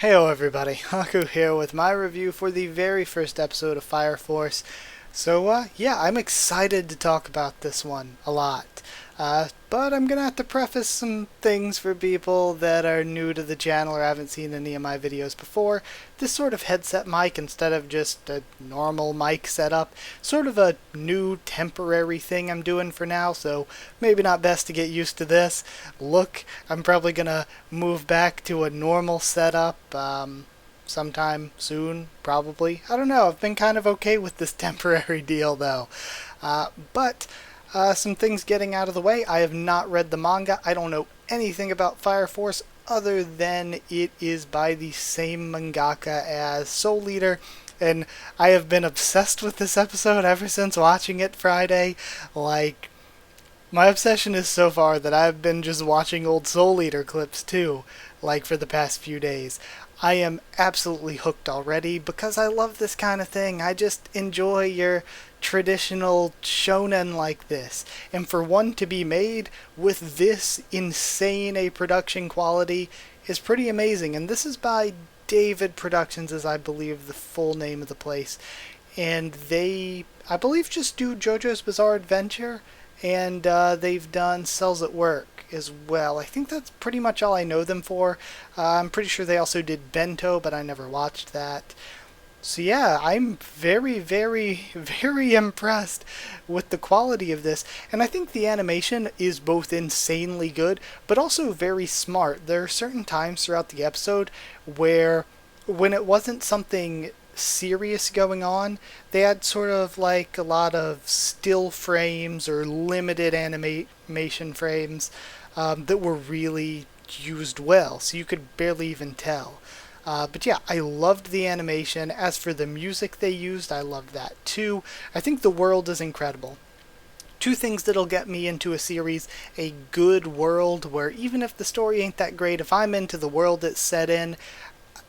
Heyo everybody, Haku here with my review for the very first episode of Fire Force. Yeah, I'm excited to talk about this one a lot. But I'm gonna have to preface some things for people that are new to the channel or haven't seen any of my videos before. This sort of headset mic, instead of just a normal mic setup, sort of a new temporary thing I'm doing for now, so maybe not best to get used to this. Look, I'm probably gonna move back to a normal setup, sometime soon, probably. I don't know, I've been kind of okay with this temporary deal though. Some things getting out of the way. I have not read the manga. I don't know anything about Fire Force other than it is by the same mangaka as Soul Eater, and I have been obsessed with this episode ever since watching it Friday. Like, my obsession is so far that I've been just watching old Soul Eater clips too, like for the past few days. I am absolutely hooked already because I love this kind of thing. I just enjoy your traditional shonen like this. And for one to be made with this insane a production quality is pretty amazing. And this is by David Productions, as I believe the full name of the place. And they, I believe, just do JoJo's Bizarre Adventure, and they've done Cells at Work as well. I think that's pretty much all I know them for. I'm pretty sure they also did Bento, but I never watched that. So yeah, I'm very, very, very impressed with the quality of this, and I think the animation is both insanely good, but also very smart. There are certain times throughout the episode where, when it wasn't something serious going on, they had sort of like a lot of still frames or limited animation frames that were really used well, so you could barely even tell. But yeah, I loved the animation. As for the music they used, I loved that too. I think the world is incredible. Two things that'll get me into a series: a good world where even if the story ain't that great, if I'm into the world it's set in,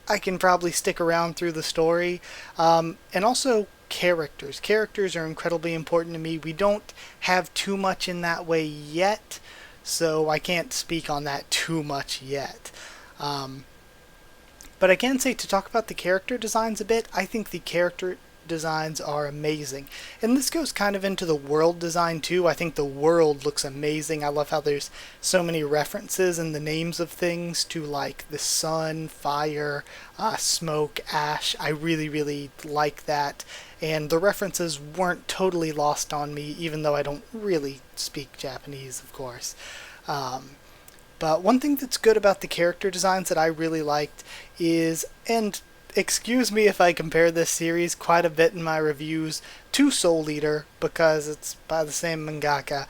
I can probably stick around through the story. And also characters. Characters are incredibly important to me. We don't have too much in that way yet, so I can't speak on that too much yet. But I can say, to talk about the character designs a bit, I think the character designs are amazing. And this goes kind of into the world design too. I think the world looks amazing. I love how there's so many references in the names of things to, like, the sun, fire, smoke, ash. I really, really like that. And the references weren't totally lost on me, even though I don't really speak Japanese, of course. But one thing that's good about the character designs that I really liked is, and excuse me if I compare this series quite a bit in my reviews to Soul Eater, because it's by the same mangaka,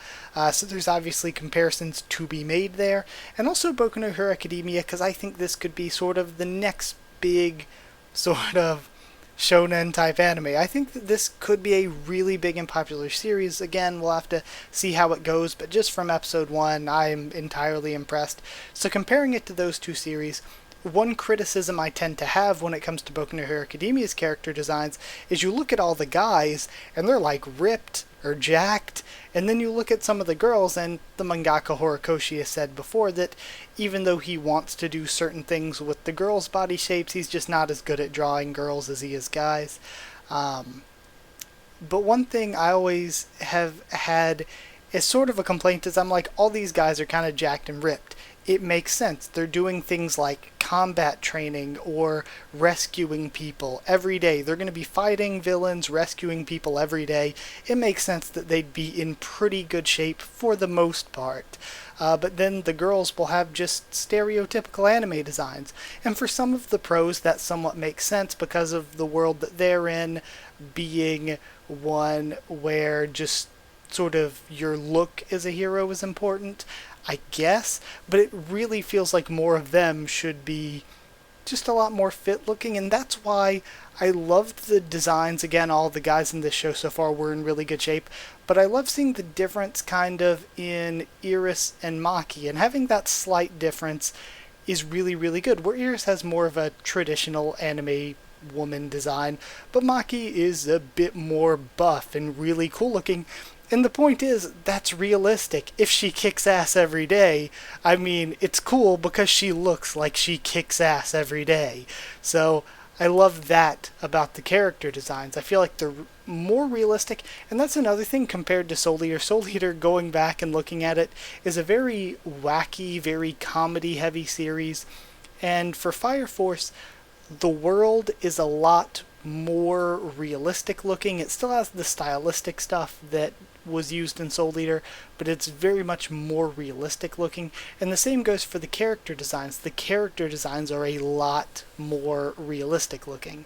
so there's obviously comparisons to be made there, and also Boku no Hero Academia, because I think this could be sort of the next big sort of shonen type anime. I think that this could be a really big and popular series. Again, we'll have to see how it goes, but just from episode 1, I'm entirely impressed. So comparing it to those two series, one criticism I tend to have when it comes to Boku no Hero Academia's character designs is you look at all the guys and they're like ripped or jacked, and then you look at some of the girls, and the mangaka Horikoshi has said before that even though he wants to do certain things with the girls' body shapes, he's just not as good at drawing girls as he is guys. But one thing I always have had as sort of a complaint is, I'm like, all these guys are kind of jacked and ripped. It makes sense. They're doing things like combat training or rescuing people every day. They're going to be fighting villains, rescuing people every day. It makes sense that they'd be in pretty good shape for the most part. But then the girls will have just stereotypical anime designs. And for some of the pros, that somewhat makes sense because of the world that they're in being one where just sort of your look as a hero is important, I guess, but it really feels like more of them should be just a lot more fit looking, and that's why I loved the designs. Again, all the guys in this show so far were in really good shape, but I love seeing the difference kind of in Iris and Maki, and having that slight difference is really, really good, where Iris has more of a traditional anime woman design, but Maki is a bit more buff and really cool looking, And the point is, that's realistic. If she kicks ass every day, I mean, it's cool because she looks like she kicks ass every day. So I love that about the character designs. I feel like they're more realistic, and that's another thing compared to Soul Eater. Soul Eater, going back and looking at it, is a very wacky, very comedy-heavy series. And for Fire Force, the world is a lot more realistic looking. It still has the stylistic stuff that was used in Soul Eater, but it's very much more realistic looking. And the same goes for the character designs. The character designs are a lot more realistic looking.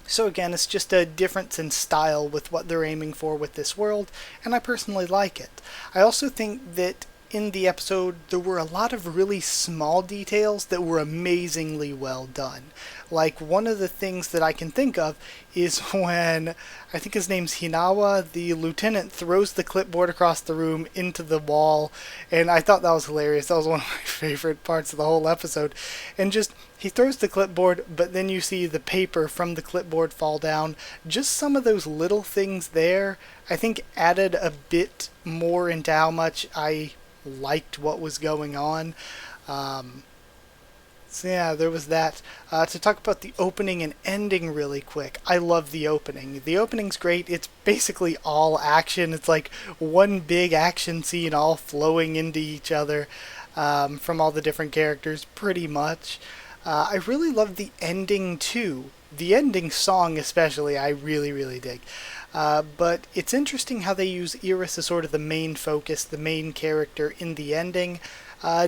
So again, it's just a difference in style with what they're aiming for with this world, and I personally like it. I also think that in the episode, there were a lot of really small details that were amazingly well done. Like, one of the things that I can think of is when, I think his name's Hinawa, the lieutenant throws the clipboard across the room into the wall, and I thought that was hilarious. That was one of my favorite parts of the whole episode. And just, he throws the clipboard, but then you see the paper from the clipboard fall down. Just some of those little things there, I think added a bit more into how much I liked what was going on. So yeah, there was that. To talk about the opening and ending really quick, I love the opening. The opening's great. It's basically all action. It's like one big action scene all flowing into each other from all the different characters, pretty much. I really love the ending too. The ending song especially, I really, really dig. But it's interesting how they use Iris as sort of the main focus, the main character in the ending.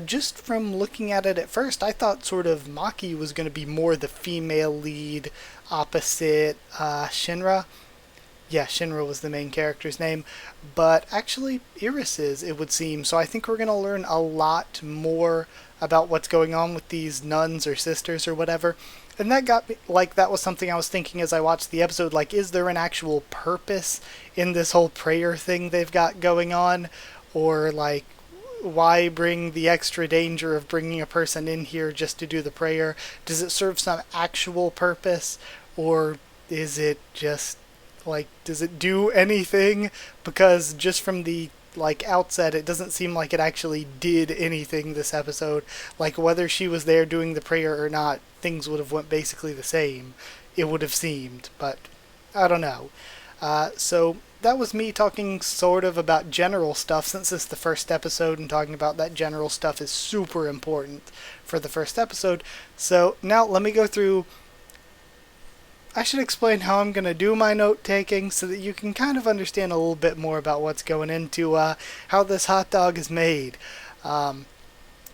Just from looking at it at first, I thought sort of Maki was going to be more the female lead opposite Shinra. Yeah, Shinra was the main character's name, but actually Iris is, it would seem. So I think we're going to learn a lot more about what's going on with these nuns or sisters or whatever. And that got me, like, that was something I was thinking as I watched the episode, like, is there an actual purpose in this whole prayer thing they've got going on? Or, like, why bring the extra danger of bringing a person in here just to do the prayer? Does it serve some actual purpose? Or is it just, like, does it do anything? Because just from the outset, it doesn't seem like it actually did anything this episode. Like, whether she was there doing the prayer or not, things would have went basically the same, it would have seemed, but I don't know. So that was me talking sort of about general stuff, since it's the first episode, and talking about that general stuff is super important for the first episode. So now let me go through. I should explain how I'm going to do my note taking so that you can kind of understand a little bit more about what's going into how this hot dog is made.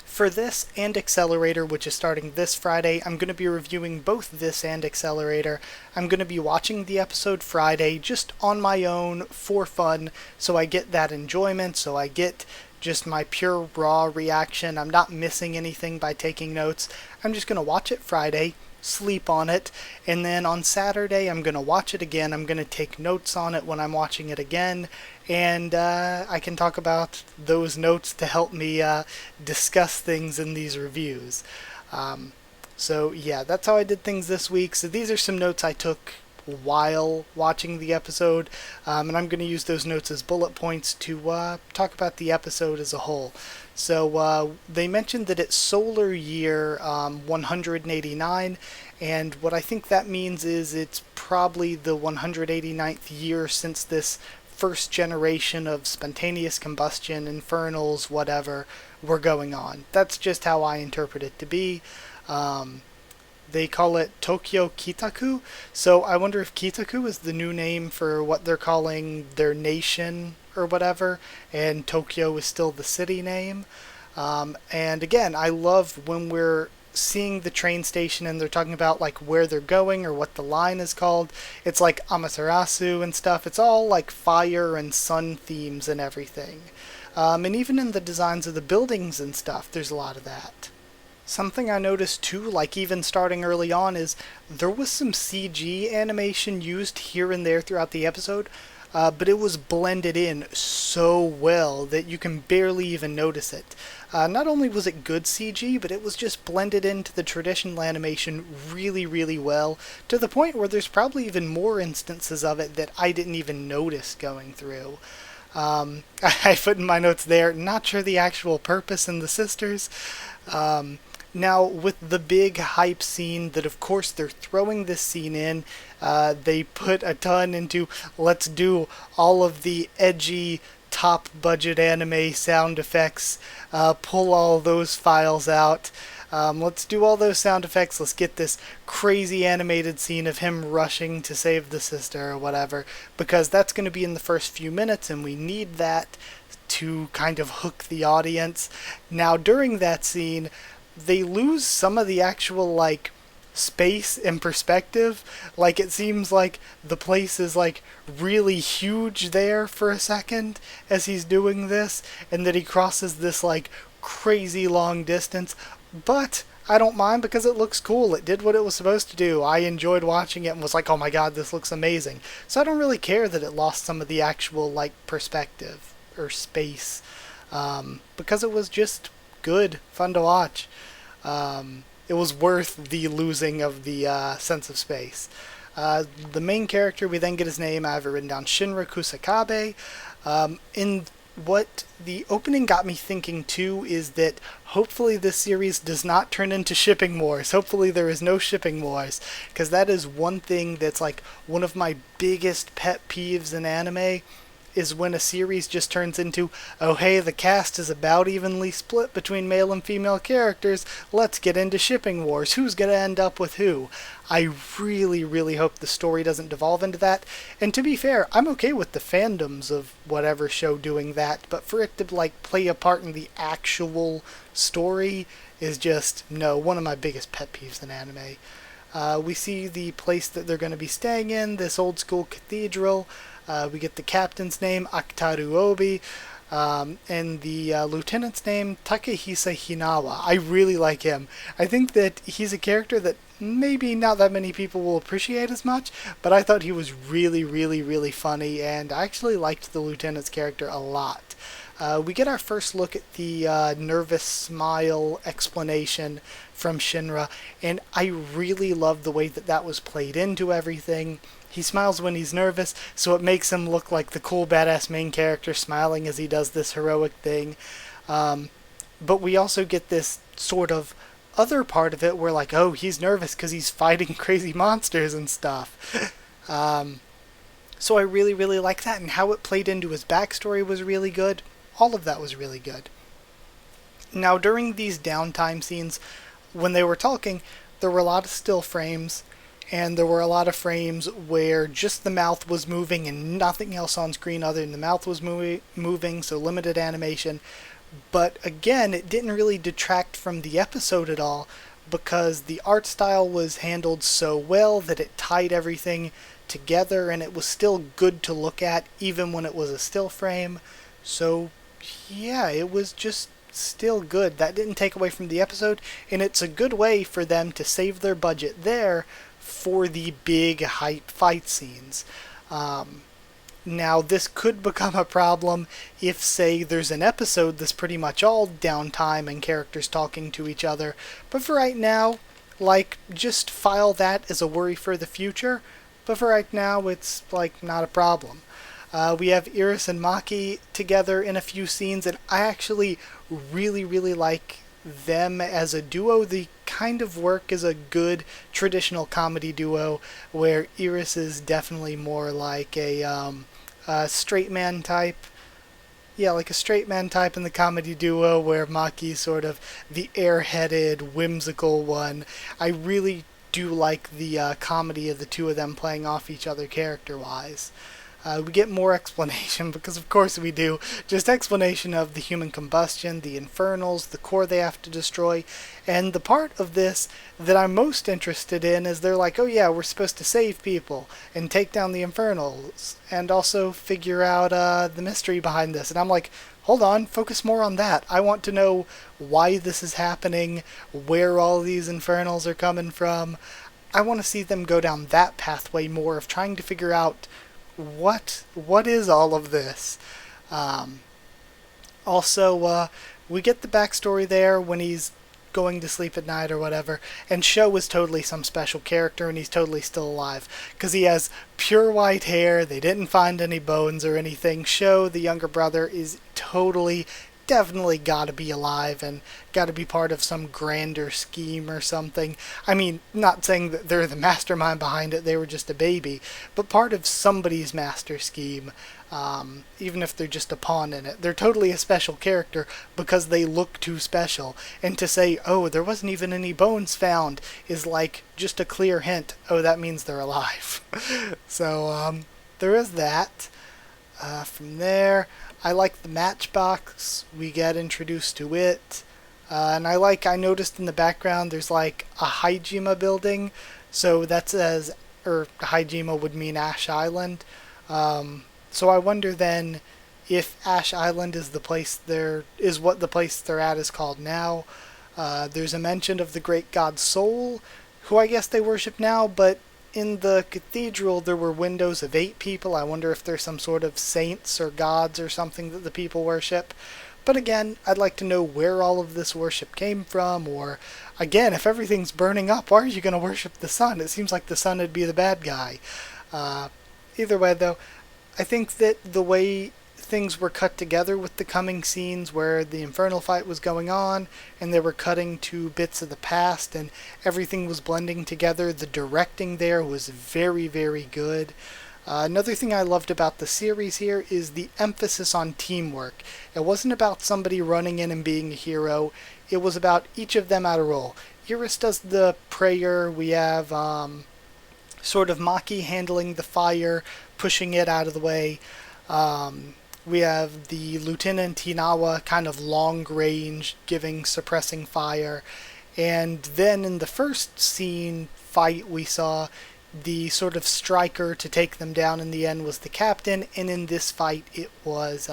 For this and Accelerator, which is starting this Friday, I'm going to be reviewing both this and Accelerator. I'm going to be watching the episode Friday just on my own for fun, so I get that enjoyment, so I get just my pure raw reaction. I'm not missing anything by taking notes. I'm just going to watch it Friday, sleep on it, and then on Saturday I'm going to watch it again. I'm going to take notes on it when I'm watching it again, and I can talk about those notes to help me discuss things in these reviews. So yeah, that's how I did things this week. So these are some notes I took while watching the episode, and I'm going to use those notes as bullet points to talk about the episode as a whole. So they mentioned that it's solar year 189, and what I think that means is it's probably the 189th year since this first generation of spontaneous combustion, infernals, whatever, were going on. That's just how I interpret it to be. They call it Tokyo Kitaku, so I wonder if Kitaku is the new name for what they're calling their nation or whatever, and Tokyo is still the city name. And again, I love when we're seeing the train station and they're talking about like where they're going or what the line is called. It's like Amaterasu and stuff. It's all like fire and sun themes and everything. And even in the designs of the buildings and stuff, there's a lot of that. Something I noticed too, like even starting early on, is there was some CG animation used here and there throughout the episode. but it was blended in so well that you can barely even notice it. Not only was it good CG, but it was just blended into the traditional animation really, really well, to the point where there's probably even more instances of it that I didn't even notice going through. I put in my notes there, not sure the actual purpose in the sisters. Now, with the big hype scene that, of course, they're throwing this scene in, they put a ton into, let's do all of the edgy, top budget anime sound effects, pull all those files out. Let's do all those sound effects. Let's get this crazy animated scene of him rushing to save the sister or whatever, because that's going to be in the first few minutes, and we need that to kind of hook the audience. Now, during that scene, they lose some of the actual, like, space and perspective. Like, it seems like the place is, like, really huge there for a second as he's doing this, and that he crosses this, like, crazy long distance. But I don't mind because it looks cool. It did what it was supposed to do. I enjoyed watching it and was like, oh my god, this looks amazing. So I don't really care that it lost some of the actual, like, perspective or space, because it was just good, fun to watch. It was worth the losing of the sense of space. The main character, we then get his name, I have it written down, Shinra Kusakabe. In what the opening got me thinking too is that hopefully this series does not turn into shipping wars. Hopefully there is no shipping wars, because that is one thing that's like one of my biggest pet peeves in anime, is when a series just turns into, oh hey, the cast is about evenly split between male and female characters, let's get into shipping wars, who's gonna end up with who? I really, really hope the story doesn't devolve into that, and to be fair, I'm okay with the fandoms of whatever show doing that, but for it to, like, play a part in the actual story is just, no, one of my biggest pet peeves in anime. We see the place that they're going to be staying in, this old school cathedral. We get the captain's name, Akitaru Obi, and the lieutenant's name, Takehisa Hinawa. I really like him. I think that he's a character that maybe not that many people will appreciate as much, but I thought he was really, really, really funny, and I actually liked the lieutenant's character a lot. We get our first look at the nervous smile explanation from Shinra, and I really love the way that that was played into everything. He smiles when he's nervous, so it makes him look like the cool badass main character smiling as he does this heroic thing. But we also get this sort of other part of it where, like, oh, he's nervous because he's fighting crazy monsters and stuff. So I really, really like that, and how it played into his backstory was really good. All of that was really good. Now, during these downtime scenes, when they were talking, there were a lot of still frames, and there were a lot of frames where just the mouth was moving and nothing else on screen other than the mouth was moving, so limited animation. But again, it didn't really detract from the episode at all, because the art style was handled so well that it tied everything together, and it was still good to look at even when it was a still frame. So yeah, it was just still good. That didn't take away from the episode, and it's a good way for them to save their budget there for the big hype fight scenes. Now, this could become a problem if, say, there's an episode that's pretty much all downtime and characters talking to each other, but for right now, like, just file that as a worry for the future, but for right now, it's, like, not a problem. We have Iris and Maki together in a few scenes, and I actually really, really like them as a duo. They kind of work as a good traditional comedy duo, where Iris is definitely more like a straight man type. Yeah, like a straight man type in the comedy duo, where Maki's sort of the airheaded, whimsical one. I really do like the comedy of the two of them playing off each other character-wise. We get more explanation, because of course we do, just explanation of the human combustion, the infernals, the core they have to destroy, and the part of this that I'm most interested in is they're like, oh yeah, we're supposed to save people, and take down the infernals, and also figure out the mystery behind this, and I'm like, hold on, focus more on that. I want to know why this is happening, where all these infernals are coming from. I want to see them go down that pathway more of trying to figure out what is all of this? Um, Also, we get the backstory there when he's going to sleep at night or whatever, and Sho is totally some special character and he's totally still alive because he has pure white hair. They didn't find any bones or anything. Sho, the younger brother, is totally, definitely gotta be alive and gotta be part of some grander scheme or something. I mean, not saying that they're the mastermind behind it, they were just a baby, but part of somebody's master scheme. Even if they're just a pawn in it. They're totally a special character because they look too special. And to say, oh, there wasn't even any bones found is like just a clear hint, oh, that means they're alive. So, there is that. From there, I like the matchbox. We get introduced to it. And I noticed in the background there's like a Haijima building. So that says, or Haijima would mean Ash Island. So I wonder then if Ash Island is what the place they're at is called now. There's a mention of the great god Sol, who I guess they worship now, but in the cathedral there were windows of 8 people. I wonder if there's some sort of saints or gods or something that the people worship. But again, I'd like to know where all of this worship came from, or again, if everything's burning up, why are you going to worship the sun? It seems like the sun would be the bad guy. Either way, though, I think that the way things were cut together with the coming scenes where the infernal fight was going on and they were cutting to bits of the past and everything was blending together, the directing there was very, very good. Another thing I loved about the series here is the emphasis on teamwork. It wasn't about somebody running in and being a hero. It was about each of them at a role. Iris does the prayer. We have sort of Maki handling the fire, pushing it out of the way. We have the Lieutenant Hinawa kind of long range, suppressing fire. And then in the first fight we saw, the sort of striker to take them down in the end was the captain, and in this fight it was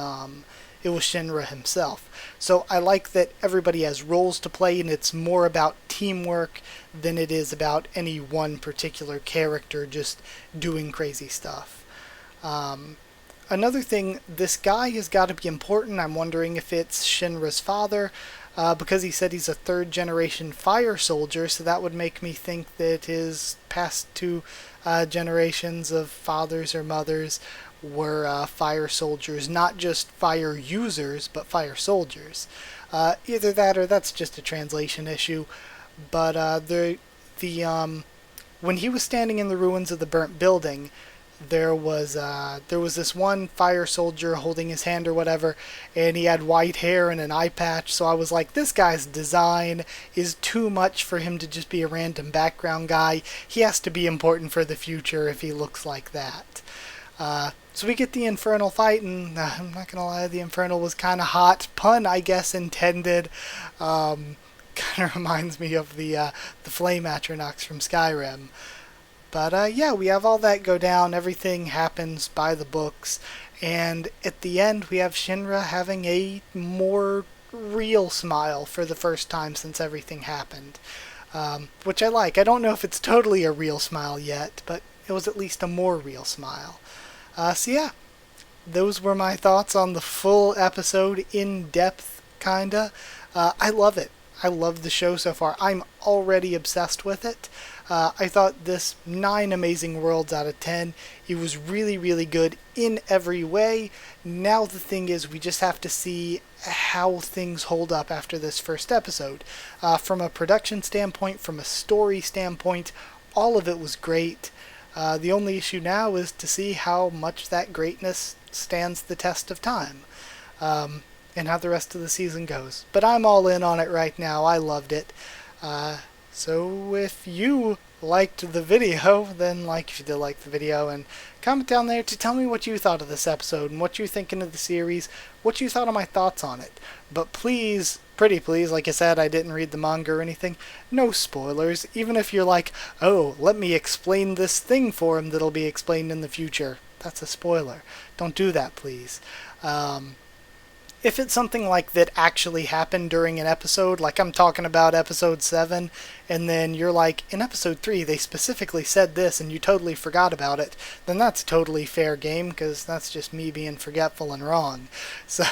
Shinra himself. So I like that everybody has roles to play and it's more about teamwork than it is about any one particular character just doing crazy stuff. Another thing, this guy has got to be important. I'm wondering if it's Shinra's father, because he said he's a 3rd generation fire soldier, so that would make me think that his past 2 generations of fathers or mothers were fire soldiers, not just fire users, but fire soldiers. Either that or that's just a translation issue. But when he was standing in the ruins of the burnt building, there was this one fire soldier holding his hand or whatever, and he had white hair and an eye patch, so I was like, this guy's design is too much for him to just be a random background guy. He has to be important for the future if he looks like that. So we get the infernal fight, and I'm not gonna lie, the infernal was kind of hot. Pun, I guess, intended. Kind of reminds me of the flame Atronachs from Skyrim. But yeah, we have all that go down. Everything happens by the books. And at the end, we have Shinra having a more real smile for the first time since everything happened. Which I like. I don't know if it's totally a real smile yet, but it was at least a more real smile. So yeah, those were my thoughts on the full episode, in depth, kinda. I love it. I love the show so far. I'm already obsessed with it. I thought this 9 amazing worlds out of 10. It was really, really good in every way. Now the thing is, we just have to see how things hold up after this first episode. From a production standpoint, from a story standpoint, all of it was great. The only issue now is to see how much that greatness stands the test of time. And how the rest of the season goes. But I'm all in on it right now. I loved it. So if you liked the video, then like if you did like the video, and comment down there to tell me what you thought of this episode and what you're thinking of the series, what you thought of my thoughts on it. But please, pretty please, like I said, I didn't read the manga or anything. No spoilers, even if you're like, oh, let me explain this thing for him that'll be explained in the future. That's a spoiler. Don't do that, please. If it's something like that actually happened during an episode, like I'm talking about episode 7, and then you're like, in episode 3 they specifically said this and you totally forgot about it, then that's totally fair game, because that's just me being forgetful and wrong. So,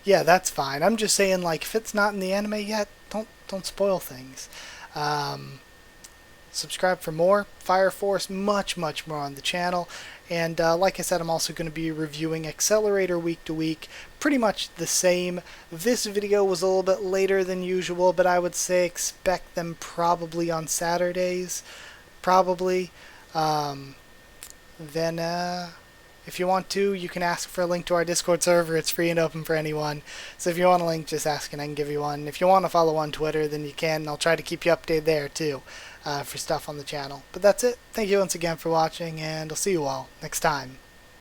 yeah, that's fine. I'm just saying, like, if it's not in the anime yet, don't spoil things. Subscribe for more Fire Force, much more on the channel. And like I said, I'm also going to be reviewing Accelerator week to week, pretty much the same. This video was a little bit later than usual, but I would say expect them probably on Saturdays, probably. Then if you want to, you can ask for a link to our Discord server. It's free and open for anyone. So if you want a link, just ask and I can give you one. If you want to follow on Twitter, then you can. I'll try to keep you updated there too, for stuff on the channel. But that's it. Thank you once again for watching, and I'll see you all next time.